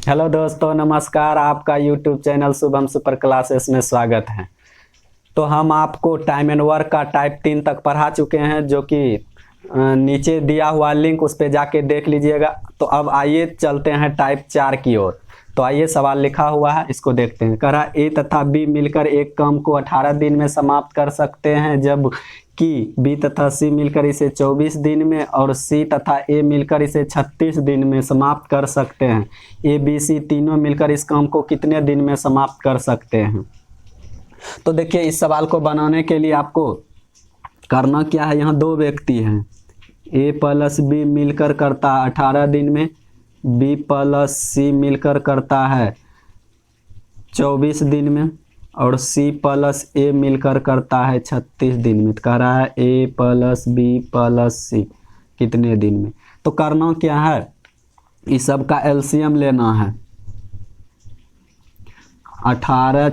Hello दोस्तों, नमस्कार। आपका YouTube channel Shubham super classes में स्वागत है। तो हम आपको टाइम एंड वर्क का टाइप 3 तक पढ़ा चुके हैं, जो कि नीचे दिया हुआ लिंक उस पर जाके देख लीजिएगा। तो अब आइए चलते हैं टाइप 4 की ओर। तो आइए, सवाल लिखा हुआ है, इसको देखते हैं। कह रहा ए तथा बी मिलकर एक काम को 18 दिन में समाप्त कर सकते हैं, जब कि बी तथा सी मिलकर इसे 24 दिन में और सी तथा ए मिलकर इसे 36 दिन में समाप्त कर सकते हैं। ए बी सी तीनों मिलकर इस काम को कितने दिन में समाप्त कर सकते हैं। तो देखिए, इस सवाल को बनाने के लिए आपको करना क्या है। यहाँ दो व्यक्ति हैं, ए प्लस बी मिलकर करता है 18 दिन में, बी प्लस सी मिलकर करता है 24 दिन में, और सी प्लस ए मिलकर करता है 36 दिन में। तो कह रहा है ए प्लस बी प्लस सी कितने दिन में। तो करना क्या है, इस सब का एलसीएम लेना है। 18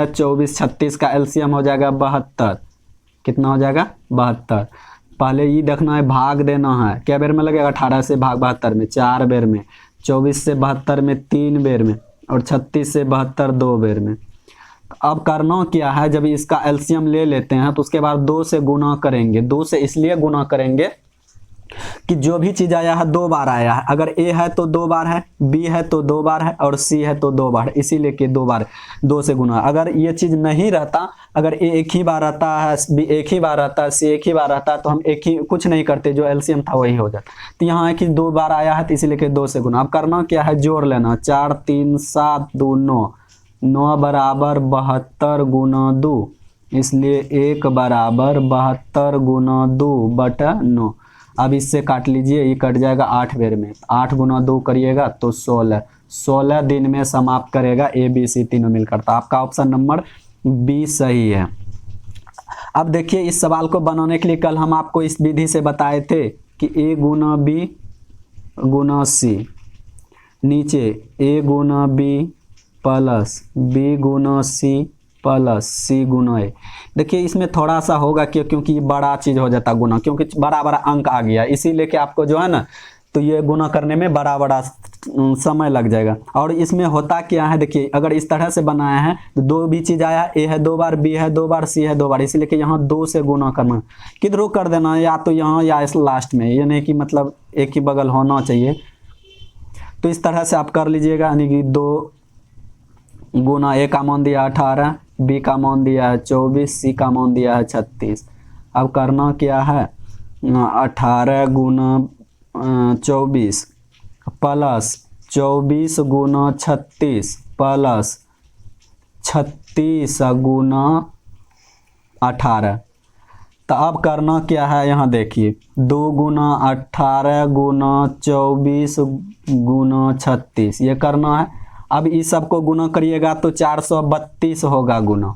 24 36 का एलसीएम हो जाएगा 72। कितना हो जाएगा? 72। पहले ये देखना है, भाग देना है। क्या बेर में लगेगा? 18 से भाग 72 में 4 बेर में, 24 से 72 में 3 बेर में, और 36 से 72 2 बेर में। अब करना क्या है, जब इसका एलसीएम ले लेते हैं तो उसके बाद 2 से गुना करेंगे। 2 से इसलिए गुना करेंगे कि जो भी चीज आया है 2 बार आया है। अगर ए है तो 2 बार है, बी है तो 2 बार है, और सी है तो 2 बार है, इसीलिए कि 2 बार 2 से गुना। अगर ये चीज नहीं रहता, अगर ए एक ही बार आता है, बी एक ही बार आता है, सी एक ही बार आता है, तो हम एक ही कुछ नहीं करते, जो एलसीएम था वही हो जाता। तो यहाँ है कि 2 बार आया है, तो इसीलिए कि 2 से गुना। अब करना क्या है, जोड़ लेना। 4 3 7 2 9, 9 बराबर 72 गुना 2, इसलिए 1 बराबर 72 गुना 2 बटा 9। अब इससे काट लीजिए, ये कट जाएगा 8 बेर में। 8 गुना 2 करिएगा तो 16 दिन में समाप्त करेगा ए बी सी तीनों मिलकर। तो आपका ऑप्शन नंबर बी सही है। अब देखिए, इस सवाल को बनाने के लिए कल हम आपको इस विधि से बताए थे कि ए गुना बी गुना सी, नीचे ए गुना बी प्लस बी गुना सी प्लस सी गुना ए। देखिए, इसमें थोड़ा सा होगा क्योंकि ये बड़ा चीज हो जाता गुना, क्योंकि बड़ा बड़ा अंक आ गया, इसीलिए कि आपको जो है ना, तो ये गुना करने में बड़ा बड़ा समय लग जाएगा। और इसमें होता क्या है, देखिए, अगर इस तरह से बनाया है तो 2 भी चीज आया, ए है 2 बार, बी है 2 बार, सी है 2 बार, इसीलिए कि यहाँ 2 से गुना करना। किधरों कर देना, या तो यहाँ या इस लास्ट में, ये नहीं कि मतलब एक ही बगल होना चाहिए। तो इस तरह से आप कर लीजिएगा, यानी कि 2 गुना ए का मान दिया 18, बी का मान दिया है 24, सी का मान दिया है 36। अब करना क्या है, 18 गुना 24 प्लस 24 गुना 36 प्लस 36 गुना 18। तो अब करना क्या है, यहाँ देखिए, 2 गुना 18 गुना 24 गुना 36, ये करना है। अब इस सबको गुना करिएगा तो 432 होगा गुना,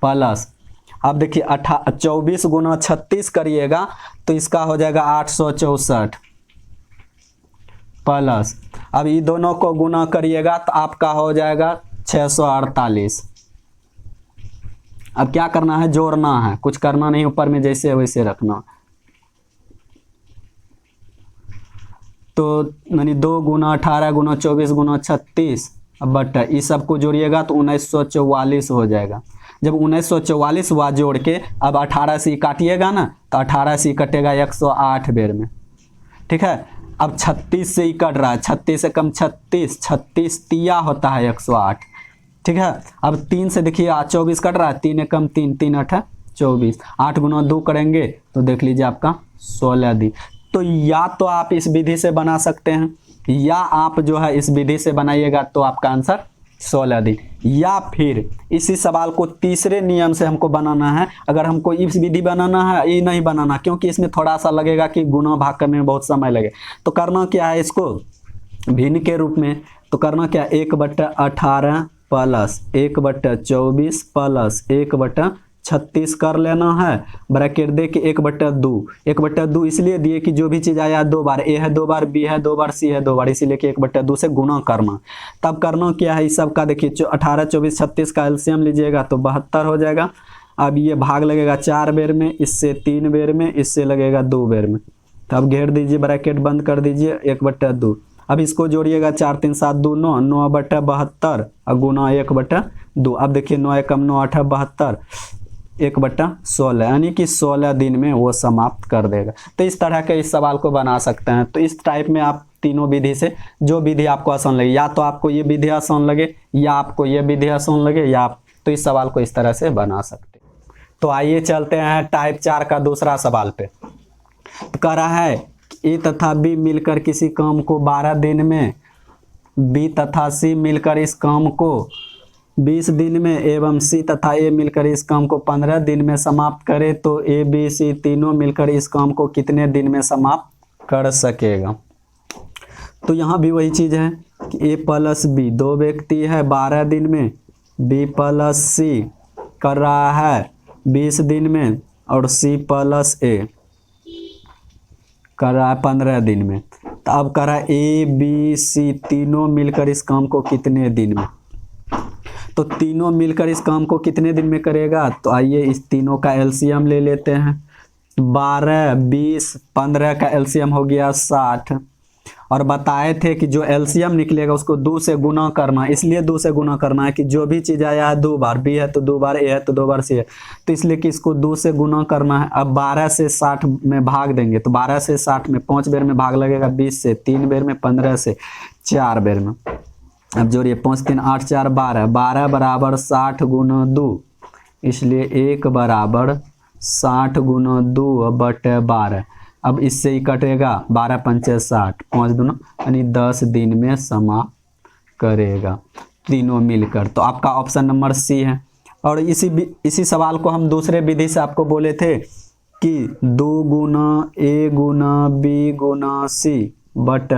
प्लस अब देखिए 24 गुना 36 करिएगा तो इसका हो जाएगा 864, प्लस अब ये दोनों को गुना करिएगा तो आपका हो जाएगा 648। अब क्या करना है, जोड़ना है, कुछ करना नहीं, ऊपर में जैसे वैसे रखना। तो यानी 2 गुना 18 गुना 24 गुना 36 बट इस सब को जोड़िएगा तो 1944 हो जाएगा। जब 1944 हुआ जोड़ के, अब 18 से काटिएगा ना, तो 18 से कटेगा 108 बेर में, ठीक है। अब 36 से ही कट रहा है, 36 से कम 36, 36 तिया होता है 108, ठीक है। अब 3 से देखिए 24 कट रहा है, 3 कम 3, 3 8 24, 8 गुना 2 करेंगे तो देख लीजिए आपका 16 दी। तो या तो आप इस विधि से बना सकते हैं, या आप जो है इस विधि से बनाइएगा तो आपका आंसर 16 दिन। या फिर इसी सवाल को तीसरे नियम से हमको बनाना है। अगर हमको इस विधि बनाना है, ये नहीं बनाना, क्योंकि इसमें थोड़ा सा लगेगा कि गुना भाग करने में बहुत समय लगे। तो करना क्या है, इसको भिन्न के रूप में तो करना क्या, 1/18 प्लस 1/24 प्लस 1/36 कर लेना है। ब्रैकेट दे के 1/2, 1/2 इसलिए दिए कि जो भी चीज आया 2 बार, ए है 2 बार, बी है 2 बार, सी है 2 बार, इसीलिए कि 1/2 से गुना करना। तब करना क्या है, इस सब का देखिए 18 24 36 का एलसीएम लीजिएगा तो 72 हो जाएगा। अब ये भाग लगेगा 4 बेर में, इससे 3 बेर में, इससे लगेगा 2 बेर में। तो अब घेर दीजिए, ब्रैकेट बंद कर दीजिए, 1/2। अब इसको जोड़िएगा, 4 3 7 2 9, 9/72 और गुना 1/2। अब देखिए 9 एकम 9 8 72, 1/16, यानी कि 16 दिन में वो समाप्त कर देगा। तो इस तरह के इस सवाल को बना सकते हैं। तो इस टाइप में आप तीनों विधि से जो विधि आपको आसान लगे, या तो आपको ये विधि आसान लगे या आपको ये विधि आसान लगे, या आप तो इस सवाल को इस तरह से बना सकते हैं। तो आइए चलते हैं टाइप 4 का दूसरा सवाल पे। तो कह रहा है ए तथा बी मिलकर किसी काम को 12 दिन में, बी तथा सी मिलकर इस काम को 20 दिन में एवं सी तथा ए मिलकर इस काम को 15 दिन में समाप्त करे, तो ए बी सी तीनों मिलकर इस काम को कितने दिन में समाप्त कर सकेगा। तो यहाँ भी वही चीज़ है कि ए प्लस बी, दो व्यक्ति है 12 दिन में, बी प्लस सी कर रहा है 20 दिन में, और सी प्लस ए कर रहा है 15 दिन में। तो अब कर रहा है ए बी सी तीनों मिलकर इस काम को कितने दिन में। तो तीनों मिलकर इस काम को कितने दिन में करेगा। तो आइए इस तीनों का एलसीएम ले लेते हैं। 12 20 15 का एलसीएम हो गया 60, और बताए थे कि जो एलसीएम निकलेगा उसको 2 से गुना करना, इसलिए 2 से गुना करना है कि जो भी चीज़ आया है 2 बार, बी है तो 2 बार, ए है तो 2 बार, सी है, तो इसलिए कि इसको 2 से गुना करना है। अब 12 से 60 में भाग देंगे, तो 12 से 60 में 5 बेर में भाग लगेगा, 20 से 3 बेर में, 15 से 4 बेर में। अब जोड़िए 5 3 8 4 12, 12 बराबर 60 गुना 2, इसलिए 1 बराबर 60 गुना 2/12। अब इससे ही कटेगा, 12 पंचे 60, 5 दूना यानी 10 दिन में समाप्त करेगा तीनों मिलकर। तो आपका ऑप्शन नंबर सी है। और इसी सवाल को हम दूसरे विधि से आपको बोले थे कि 2 गुना ए गुना बी गुना सी बट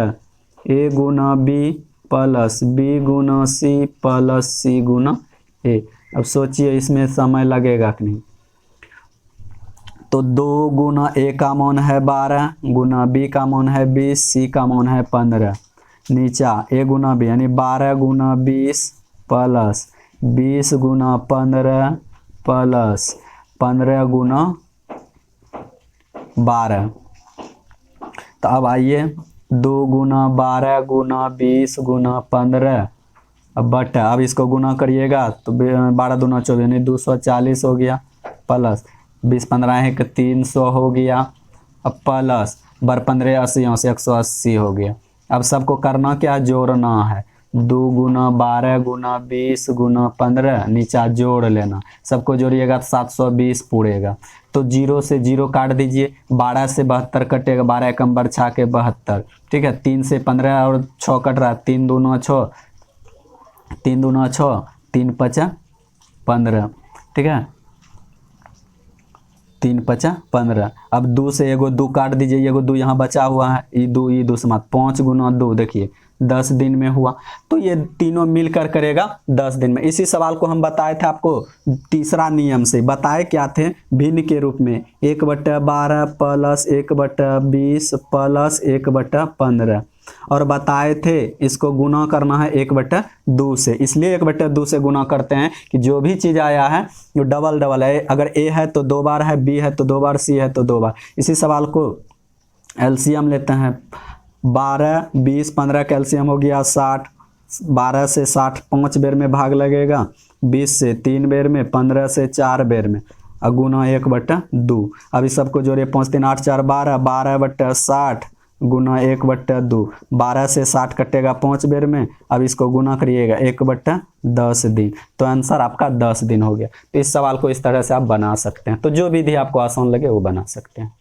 ए गुना बी प्लस बी गुना सी प्लस सी गुना ए। अब सोचिए इसमें समय लगेगा कि नहीं। तो 2 गुना ए का मान है 12, गुना बी का मान है 20, सी का मान है 15, नीचा ए गुना बी यानी 12 गुना 20 प्लस 20 गुना 15 प्लस 15 गुना 12। तो अब आइए 2 गुना 12 गुना 20 गुना 15, अब बटा, अब इसको गुना करिएगा तो 12 दूना 24 यानी 240 हो गया, प्लस 20 15 1 300 हो गया, अब प्लस बर 15 80 से 180 हो गया। अब सबको करना क्या, जोड़ना है। 2 गुना 12 गुना 20 गुना 15, नीचा जोड़ लेना, सबको जोड़िएगा तो 720 पूरेगा। तो 0 से 0 काट दीजिए, 12 से 72 कटेगा, 12 एकम बरछा के 72, ठीक है। 3 से 15 और 6 कट रहा है, 3 दूना 6, 3 दूना 6, 3 5 15, ठीक है, 3 5 15। अब 2 से एगो 2 काट दीजिए, एगो 2 यहाँ बचा हुआ है, ई 2 समाप्त, 5 गुना 2 देखिए 10 दिन में हुआ। तो ये तीनों मिलकर करेगा 10 दिन में। इसी सवाल को हम बताए थे आपको तीसरा नियम से, बताए क्या थे, भिन्न के रूप में 1/12 प्लस 1/20 प्लस 1/15, और बताए थे इसको गुना करना है 1/2 से, इसलिए 1/2 से गुना करते हैं कि जो भी चीज़ आया है जो डबल डबल है, अगर ए है तो 2 बार है, बी है तो 2 बार, सी है तो 2 बार। इसी सवाल को एलसीएम लेते हैं, 12 20 15 का एलसीएम हो गया 60, 12 से 60 5 बेर में भाग लगेगा, 20 से 3 बेर में, 15 से 4 बेर में, और गुना 1/2। अब इस सबको जोड़िए, 5 3 8 4 12, 12/60 गुना 1/2, 12 से 60 कटेगा 5 बेर में, अब इसको गुना करिएगा 1/10 दिन। तो आंसर आपका 10 दिन हो गया। तो इस सवाल को इस तरह से आप बना सकते हैं। तो जो विधि आपको आसान लगे वो बना सकते हैं।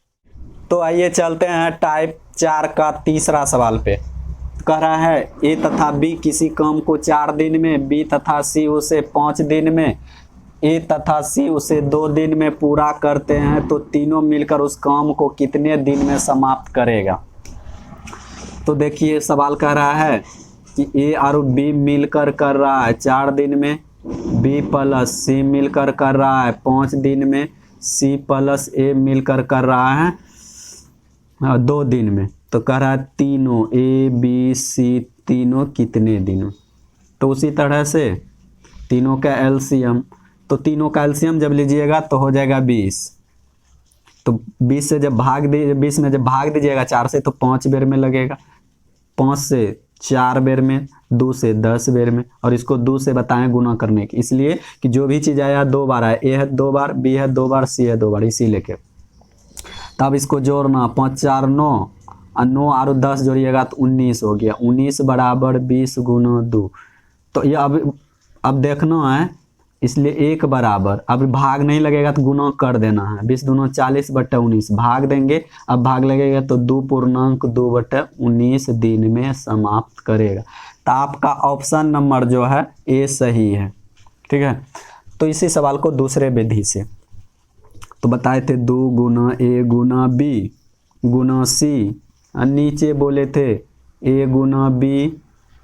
तो आइए चलते हैं टाइप 4 का तीसरा सवाल पे। कह रहा है ए तथा बी किसी काम को 4 दिन में, बी तथा सी उसे 5 दिन में, ए तथा सी उसे 2 दिन में पूरा करते हैं, तो तीनों मिलकर उस काम को कितने दिन में समाप्त करेगा। तो देखिए सवाल कह रहा है कि ए और बी मिलकर कर रहा है 4 दिन में, बी प्लस सी मिलकर कर रहा है 5 दिन में, सी प्लस ए मिलकर कर रहा है 2 दिन में। तो कह रहा है तीनों ए बी सी तीनों कितने दिन। तो उसी तरह से तीनों का एलसीएम, तो तीनों का एलसीएम जब लीजिएगा तो हो जाएगा 20, तो 20 से जब भाग दे 20 में जब भाग दीजिएगा 4 से तो 5 बेर में लगेगा, 5 से 4 बेर में, 2 से 10 बेर में, और इसको 2 से बताएं गुना करने की, इसलिए कि जो भी चीज़ आया 2 बार आया, ए है 2 बार, बी है 2 बार, सी है 2 बार, इसी लेके तब इसको जोड़ना, 5 4 9 और 9 और 10 जोड़िएगा तो 19 हो गया। 19 बराबर 20 गुना 2। तो ये अब देखना है, इसलिए 1 बराबर, अब भाग नहीं लगेगा तो गुना कर देना है। 20 दूना 40 बट्टा 19 भाग देंगे, अब भाग लगेगा तो 2.2 बट्टा 19 दिन में समाप्त करेगा। तो आपका ऑप्शन नंबर जो है ए सही है। ठीक है, तो इसी सवाल को दूसरे विधि से तो बताए थे 2 गुना ए गुना बी गुना सी, नीचे बोले थे ए गुना बी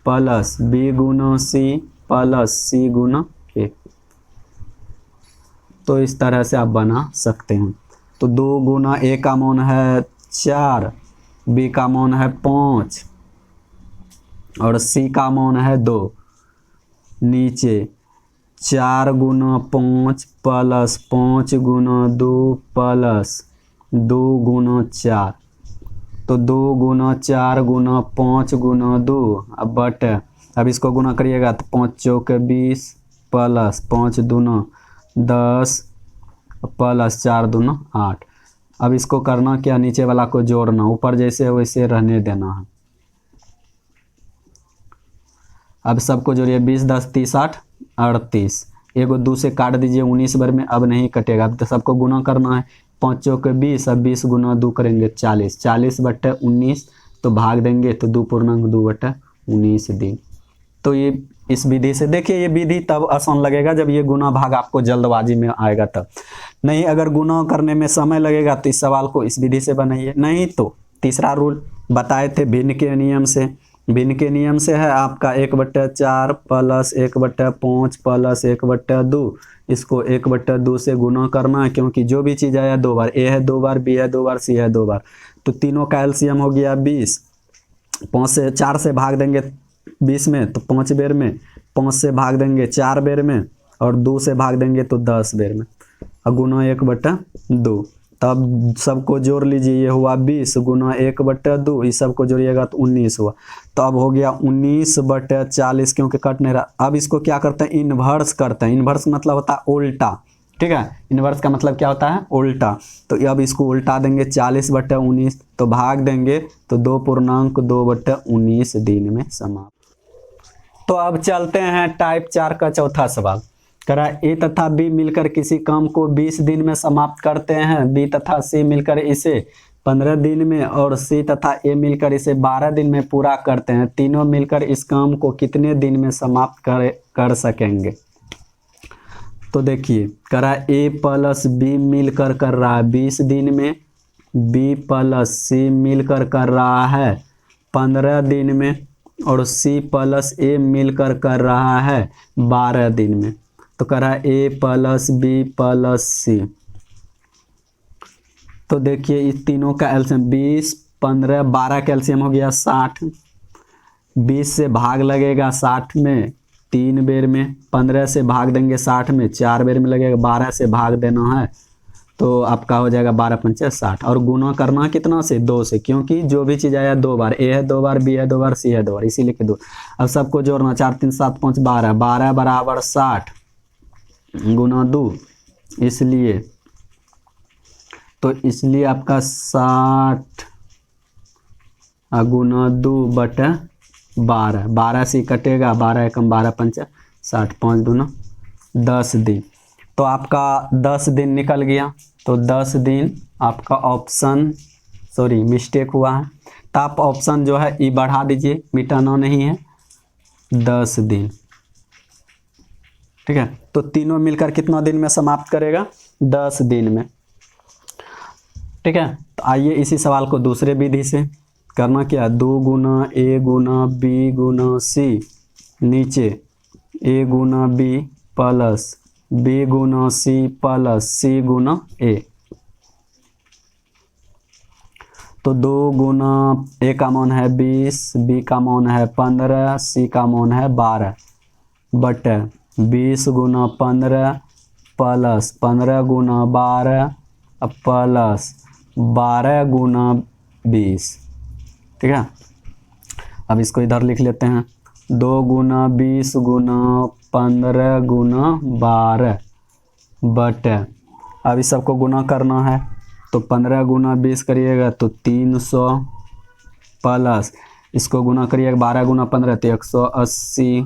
प्लस बी गुना सी प्लस सी गुना ए। तो इस तरह से आप बना सकते हैं। तो 2 गुना ए का मान है 4, बी का मान है 5 और सी का मान है 2। नीचे 4 गुना 5 प्लस 5 गुना 2 प्लस 2 गुना 4। तो 2 गुना 4 गुना 5 गुना 2, अब बट अब इसको गुना करिएगा तो 5 चौक 20 प्लस 5 दूना 10 प्लस 4 दूना 8। अब इसको करना क्या, नीचे वाला को जोड़ना, ऊपर जैसे वैसे रहने देना है। अब सबको जोड़िए, 20 10 30 8 38, एगो 2 से काट दीजिए 19 बार में, अब नहीं कटेगा। अब तो सबको गुना करना है, 5 चौक 20, अब 20 गुना 2 करेंगे 40, 40 बट्टा 19 तो भाग देंगे तो 2.2 बट्टा 19 दिन। तो ये इस विधि से देखिए, ये विधि तब आसान लगेगा जब ये गुना भाग आपको जल्दबाजी में आएगा तब। नहीं, अगर गुना करने में समय लगेगा तो इस सवाल को इस विधि से बनाइए। नहीं तो तीसरा रूल बताए थे भिन्न के नियम से। भिन्न के नियम से है आपका 1/4 प्लस 1/5 प्लस 1/2, इसको 1/2 से गुना करना है, क्योंकि जो भी चीज़ आया 2 बार, ए है 2 बार, बी है 2 बार, सी है 2 बार, तो तीनों का एलसीएम हो गया 20। 5 से 4 से भाग देंगे 20 में तो 5 बेर में, 5 से भाग देंगे 4 बेर में, और 2 से भाग देंगे तो 10 बेर में, और गुना 1/2। तब सबको जोड़ लीजिए, ये हुआ 20 गुना 1/2, इस सबको जोड़िएगा तो 19 हुआ। तो अब हो गया 19/40, क्योंकि कट नहीं रहा। अब इसको क्या करते हैं, इन्वर्स करते हैं। इन्वर्स मतलब होता है उल्टा। ठीक है, इन्वर्स का मतलब क्या होता है, उल्टा। तो अब इसको उल्टा देंगे, 40/19 तो भाग देंगे तो 2.2/19 दिन में समाप्त। तो अब चलते हैं टाइप 4 का चौथा सवाल। करा ए तथा बी मिलकर किसी काम को 20 दिन में समाप्त करते हैं, बी तथा सी मिलकर इसे 15 दिन में, और सी तथा ए मिलकर इसे 12 दिन में पूरा करते हैं। तीनों मिलकर इस काम को कितने दिन में समाप्त कर सकेंगे। तो देखिए, करा ए प्लस बी मिलकर कर रहा है 20 दिन में, बी प्लस सी मिलकर कर रहा है 15 दिन में, और सी प्लस ए मिलकर कर रहा है 12 दिन में। तो करा ए प्लस बी प्लस सी। तो देखिए इस तीनों का एलसीएम 20 15 12 का एलसीएम हो गया 60। 20 से भाग लगेगा 60 में 3 बेर में, 15 से भाग देंगे 60 में 4 बेर में लगेगा, 12 से भाग देना है तो आपका हो जाएगा 12 पंचे 60, और गुना करना कितना से 2 से, क्योंकि जो भी चीज़ आया 2 बार, ए है 2 बार, बी है 2 बार, सी है 2 बार, इसीलिए के 2। अब सबको जोड़ना, 4 3 7 5 12, 12 बराबर 60 गुना 2, इसलिए तो इसलिए आपका 60 गुना 2/12, 12 से कटेगा, 12 एकम 12 पंचा 60, 5 दूना 10 दिन। तो आपका 10 दिन निकल गया। तो 10 दिन आपका ऑप्शन, सॉरी मिस्टेक हुआ है, तो आप ऑप्शन जो है ई बढ़ा दीजिए, मिटाना नहीं है, 10 दिन। ठीक है, तो तीनों मिलकर कितना दिन में समाप्त करेगा, 10 दिन में। ठीक है, तो आइए इसी सवाल को दूसरे विधि से करना क्या, 2 गुना ए गुना बी गुना सी, नीचे ए गुना बी प्लस बी गुना सी प्लस सी गुना ए। तो 2 गुना ए का मान है 20, बी का मान है 15, सी का मान है 12, बटे 20 गुना 15 प्लस 15 गुना 12 अब प्लस 12 गुना 20, ठीक है। अब इसको इधर लिख लेते हैं, 2 गुना 20 गुना 15 गुना 12 बटे, अब इस सबको गुना करना है तो 15 गुना 20 करिएगा तो 300 प्लस इसको गुना करिएगा 12 गुना 15 तो 180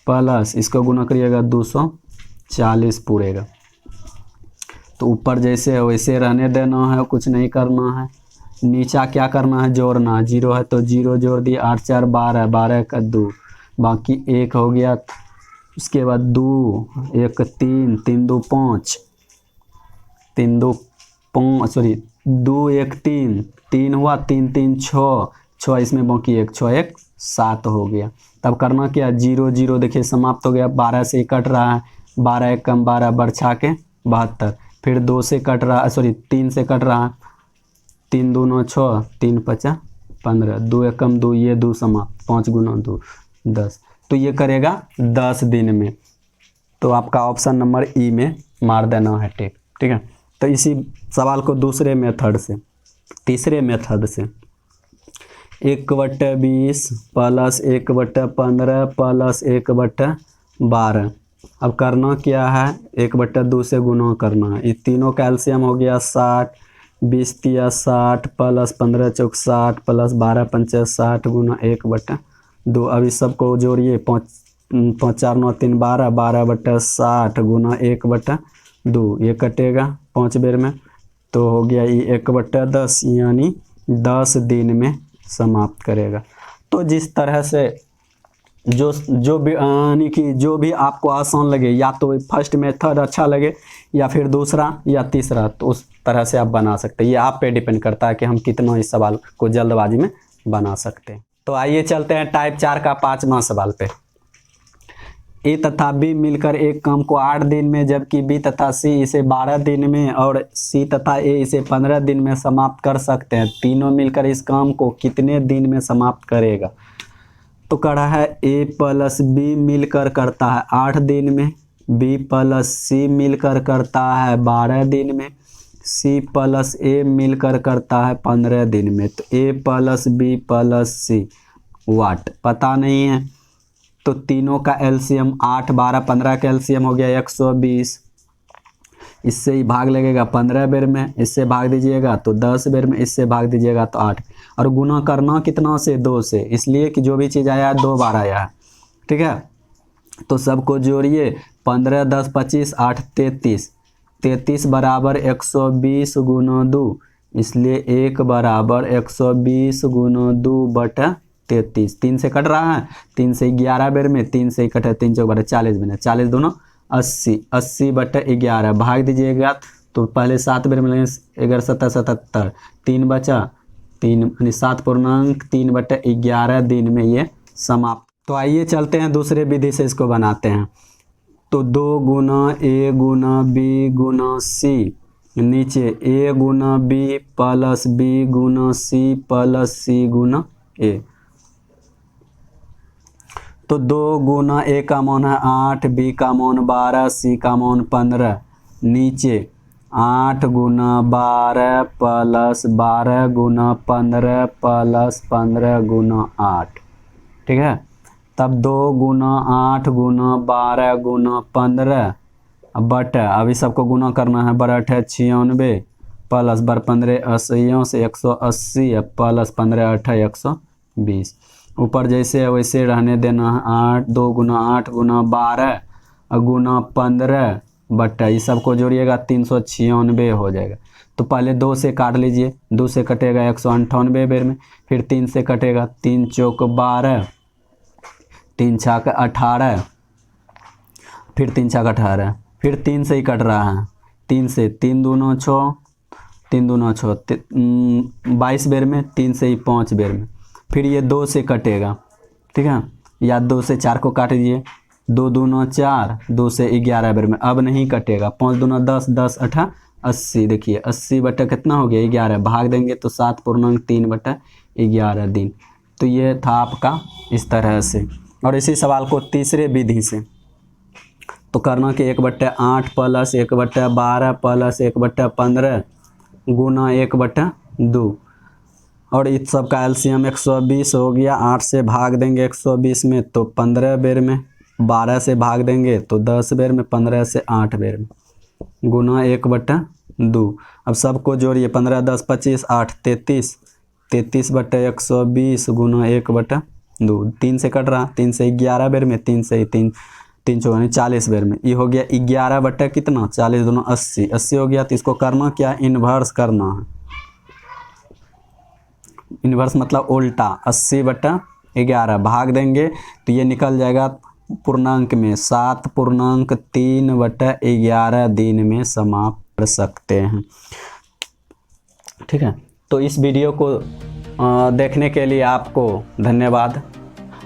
प्लस इसको गुना करिएगा 240 पूरेगा। तो ऊपर जैसे है वैसे रहने देना है, कुछ नहीं करना है। नीचा क्या करना है, जोड़ना, 0 है तो 0 जोड़ दिए, 8 4 12, 12 का 2, बाकी 1 हो गया। उसके बाद 2 1 3, 3 2 5, 3 2 5 सॉरी 2 1 3, 3 हुआ, 3 3 6, 6 इसमें बाकी 1, 6 1 7 हो गया। तब करना क्या, 0 0 देखिए समाप्त हो गया, 12 से कट रहा है, 12 1 कम 12 बरछा के 72, फिर 2 से कट रहा है, सॉरी 3 से कट रहा है, 3 2 9 6, 3 5 15, 2 1 कम 2, ये 2 समाप्त, 5 गुना 2 10। तो ये करेगा 10 दिन में। तो आपका ऑप्शन नंबर ई में मार देना है टिक, ठीक है। तो इसी सवाल को दूसरे मेथड से, तीसरे मेथड से 1/20 प्लस 1/15 प्लस 1/12, अब करना क्या है, 1/2 से गुना करना है। ये तीनों कैल्शियम हो गया 60, 20 तिया 60 प्लस 15 चौक 60 प्लस 12 पंचे 60 गुना 1/2। अब इस सबको जोड़िए, 5 4 9 3 12, 12/60 गुना 1/2, ये कटेगा 5 बेर में, तो हो गया ये 1/10, यानी 10 दिन में समाप्त करेगा। तो जिस तरह से जो भी यानी कि जो भी आपको आसान लगे, या तो फर्स्ट मेथड अच्छा लगे या फिर दूसरा या तीसरा, तो उस तरह से आप बना सकते हैं। ये आप पे डिपेंड करता है कि हम कितना इस सवाल को जल्दबाजी में बना सकते हैं। तो आइए चलते हैं टाइप 4 का 5वां सवाल पे। ए तथा बी मिलकर एक काम को 8 दिन में, जबकि बी तथा सी इसे 12 दिन में और सी तथा ए इसे 15 दिन में समाप्त कर सकते हैं। तीनों मिलकर इस काम को कितने दिन में समाप्त करेगा। तो कहा है ए प्लस बी मिलकर करता है 8 दिन में, बी प्लस सी मिलकर करता है 12 दिन में, सी प्लस ए मिलकर करता है 15 दिन में। तो ए प्लस बी प्लस सी वाट पता नहीं है, तो तीनों का एलसीएम 8 12 15 का एलसीएम हो गया 120। इससे ही भाग लगेगा 15 बेर में, इससे भाग दीजिएगा तो 10 बेर में, इससे भाग दीजिएगा तो 8, और गुना करना कितना से, 2 से, इसलिए कि जो भी चीज़ आया है 2 बार आया है, ठीक है। तो सबको जोड़िए, 15 10 25 8 33, 33 बराबर 120 गुना 2, इसलिए 1 बराबर 120 गुना 2/33। 3 से कट रहा है, 3 से 11 बेर में, 3 से कटे 3 चौक 40 में, 40 दूना 80, 80/11 भाग दीजिएगा तो पहले 7 बेर में लगेंगे, 11 7 77, 3 बचा, 3 यानी 7×3/11 दिन में ये समाप्त। तो आइए चलते हैं दूसरे विधि से इसको बनाते हैं। तो 2 गुना ए गुना बी गुना सी, नीचे ए गुना बी प्लस बी गुना सी प्लस सी गुना ए। तो 2 गुना ए का मान है 8, बी का मान 12, सी का मान 15, नीचे 8 गुना 12 प्लस 12 गुना 15 प्लस 15 गुना 8, ठीक है। तब 2 गुना 8 गुना 12 गुना 15 बट, अभी सबको गुना करना है, 8 है 96 प्लस 15 80 से 180 प्लस 15 8 है 120। ऊपर जैसे है वैसे रहने देना है, 8 2 गुना 8 गुना 12 गुना 15 बट्टा, ये सबको जोड़िएगा 396 हो जाएगा। तो पहले 2 से काट लीजिए, 2 से कटेगा 198 बेर में, फिर 3 से कटेगा, 3 चौक 12, 3 छक 18, फिर 3 छक 18, फिर 3 से ही कट रहा है, 3 से 3 दूना 6, 3 दूना 6 22 बेर में, 3 से ही 5 बेर में, फिर ये 2 से कटेगा, ठीक है, या 2 से 4 को काट दीजिए, 2 दूना 4, 2 से 11 बेर में, अब नहीं कटेगा, 5 दूना 10, 10 8 80, देखिए 80 बटा कितना हो गया 11, भाग देंगे तो 7/3/11 दिन। तो ये था आपका इस तरह से। और इसी सवाल को तीसरे विधि से तो करना कि 1/8 प्लस 1/12 प्लस 1/15 गुना 1/2। और इस सब का एलसीएम 120 हो गया। 8 से भाग देंगे 120 में तो 15 बेर में, 12 से भाग देंगे तो 10 बेर में, 15 से 8 बेर में, गुना 1/2। अब सबको जोड़िए, 15 10 25 8 33, 33/120 गुना 1/2। 3 से कट रहा, 3 से 11 बेर में, 3 से 3 3 चौगानी 40 बेर में। ये हो गया 11 कितना 40 दोनों 80, 80 हो गया। तो इसको करना क्या, इन्वर्स करना है। इन्वर्स मतलब उल्टा, 80/11 भाग देंगे तो ये निकल जाएगा पूर्णांक में 7.3/11 दिन में समाप्त कर सकते हैं। ठीक है, तो इस वीडियो को देखने के लिए आपको धन्यवाद।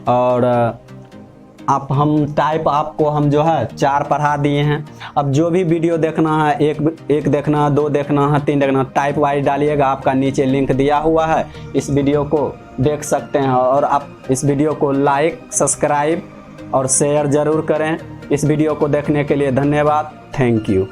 और हम आपको हम जो है 4 पढ़ा दिए हैं। अब जो भी वीडियो देखना है, एक देखना है, 2 देखना है, 3 देखना है, टाइप वाइज डालिएगा, आपका नीचे लिंक दिया हुआ है, इस वीडियो को देख सकते हैं। और आप इस वीडियो को लाइक, सब्सक्राइब और शेयर ज़रूर करें। इस वीडियो को देखने के लिए धन्यवाद। Thank you.